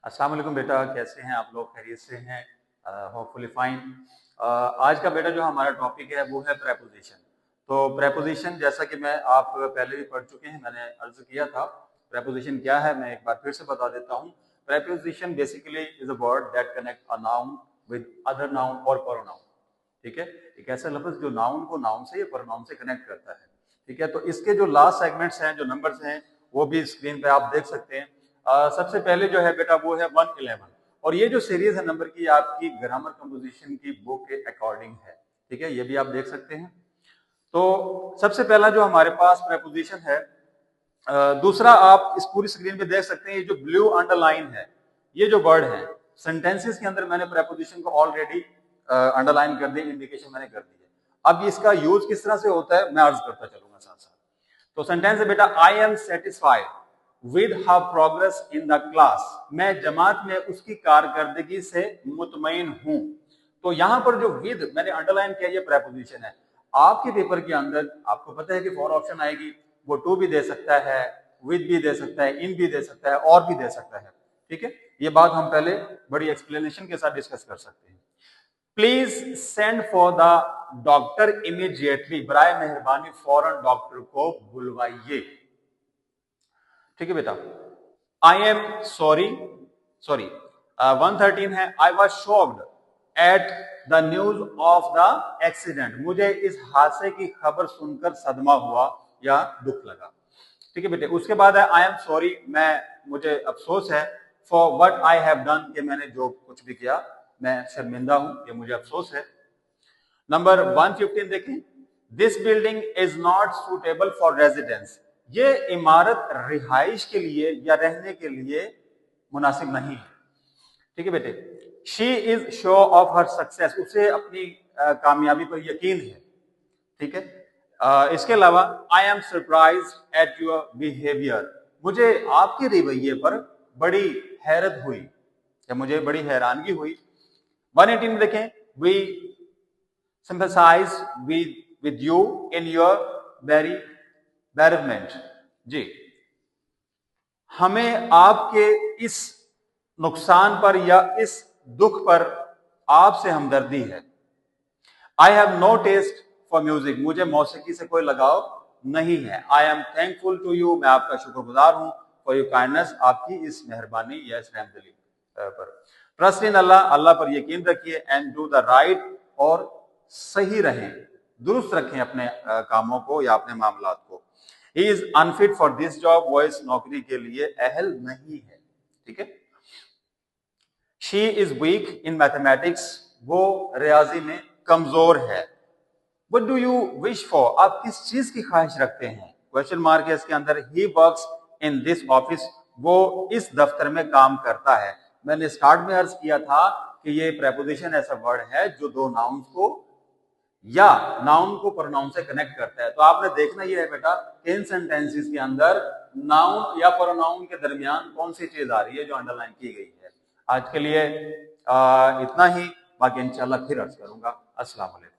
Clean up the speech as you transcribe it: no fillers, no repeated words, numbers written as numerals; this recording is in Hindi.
अस्सलाम वालेकुम बेटा, कैसे हैं आप लोग? खैरियत से हैं? Hopefully fine. आज का बेटा जो हमारा टॉपिक है वो है प्रेपोजिशन। तो प्रेपोजिशन जैसा कि मैं आप पहले भी पढ़ चुके हैं, मैंने अर्ज किया था प्रेपोजिशन क्या है, मैं एक बार फिर से बता देता हूँ। Preposition basically is a word that connect a noun with other noun और प्रोनाउन। ठीक है, एक ऐसा लफ्ज जो नाउन को नाउन से या प्रोनाउन से कनेक्ट करता है। ठीक है, तो इसके जो लास्ट सेगमेंट्स हैं, जो नंबर्स हैं, वो भी स्क्रीन पे आप देख सकते हैं। सबसे पहले जो है बेटा वो है 111, और ये जो सीरीज है नंबर की आपकी ग्रामर कंपोजिशन की बुक के अकॉर्डिंग है। ठीक है, ये भी आप देख सकते हैं। तो सबसे पहला जो हमारे पास प्रेपोजिशन है, दूसरा आप इस पूरी स्क्रीन पे देख सकते हैं, ये जो ब्लू अंडरलाइन है, ये जो वर्ड है सेंटेंसेस के अंदर मैंने प्रेपोजिशन को ऑलरेडी अंडरलाइन कर दी, इंडिकेशन मैंने कर दी है। अब इसका यूज किस तरह से होता है मैं अर्ज करता चलूंगा साथ साथ। तो सेंटेंस है बेटा, I am satisfied with her progress in the class. मैं जमात में उसकी कारकर्दगी से मुतमईन हूं। तो यहां पर जो विद मैंने अंडरलाइन किया, ये प्रेपोजिशन है। आपके पेपर के अंदर आपको पता है कि 4 ऑप्शन आएगी, वो टू भी दे सकता है, विद भी दे सकता है, इन भी दे सकता है, और भी दे सकता है। ठीक है, ये बात हम पहले बड़ी एक्सप्लेनेशन के साथ डिस्कस कर सकते हैं। Please send for the doctor immediately, बराए मेहरबानी फौरन डॉक्टर को बुलवाइए। ठीक है बेटा, आई एम सॉरी 113 है, I was shocked at the news of the accident. मुझे इस हादसे की खबर सुनकर सदमा हुआ या दुख लगा। ठीक है बेटे, उसके बाद है आई एम सॉरी, मुझे अफसोस है, for what I have done, कि मैंने जो कुछ भी किया मैं शर्मिंदा हूं, ये मुझे अफसोस है। नंबर 115 देखें, this building is not suitable for residence. ये इमारत रिहाइश के लिए या रहने के लिए मुनासिब नहीं है। ठीक है बेटे, she is sure of her success, उसे अपनी कामयाबी पर यकीन है। ठीक है, इसके अलावा I am surprise at your behaviour, मुझे आपके रवैये पर बड़ी हैरत हुई या मुझे बड़ी हैरानगी हुई। 118 में देखें, we sympathize with you in your very bereavement। जी, हमें आपके इस नुकसान पर या इस दुख पर आपसे हमदर्दी है। I have no taste for music, मुझे मौसीकी से कोई लगाव नहीं है। I am thankful to you, मैं आपका शुक्रगुजार हूं, फॉर योर काइंडनेस, आपकी इस मेहरबानी या इस रहमदिली पर। ट्रस्ट इन अल्लाह, अल्लाह पर यकीन रखिए, एंड डू द राइट, और सही रहें, दुरुस्त रखें अपने कामों को या अपने मामलात को। He is unfit for this job, वो इस नौकरी के लिए अहल नहीं है। ठीक है, she is weak in mathematics, वो रियाजी में कमजोर है। What do you wish for, आप किस चीज की ख्वाहिश रखते हैं? क्वेश्चन मार्क है इसके अंदर। He works in this office, वो इस दफ्तर में काम करता है। मैंने स्टार्ट में अर्ज किया था कि ये प्रेपोजिशन ऐसा वर्ड है जो दो नाउन को या नाउन को प्रोनाउन से कनेक्ट करता है। तो आपने देखना ये है बेटा, इन सेंटेंसेस के अंदर नाउन या प्रोनाउन के दरमियान कौन सी चीज आ रही है जो अंडरलाइन की गई है। आज के लिए इतना ही, बाकी इंशाल्लाह फिर अर्ज करूंगा। अस्सलाम वालेकुम।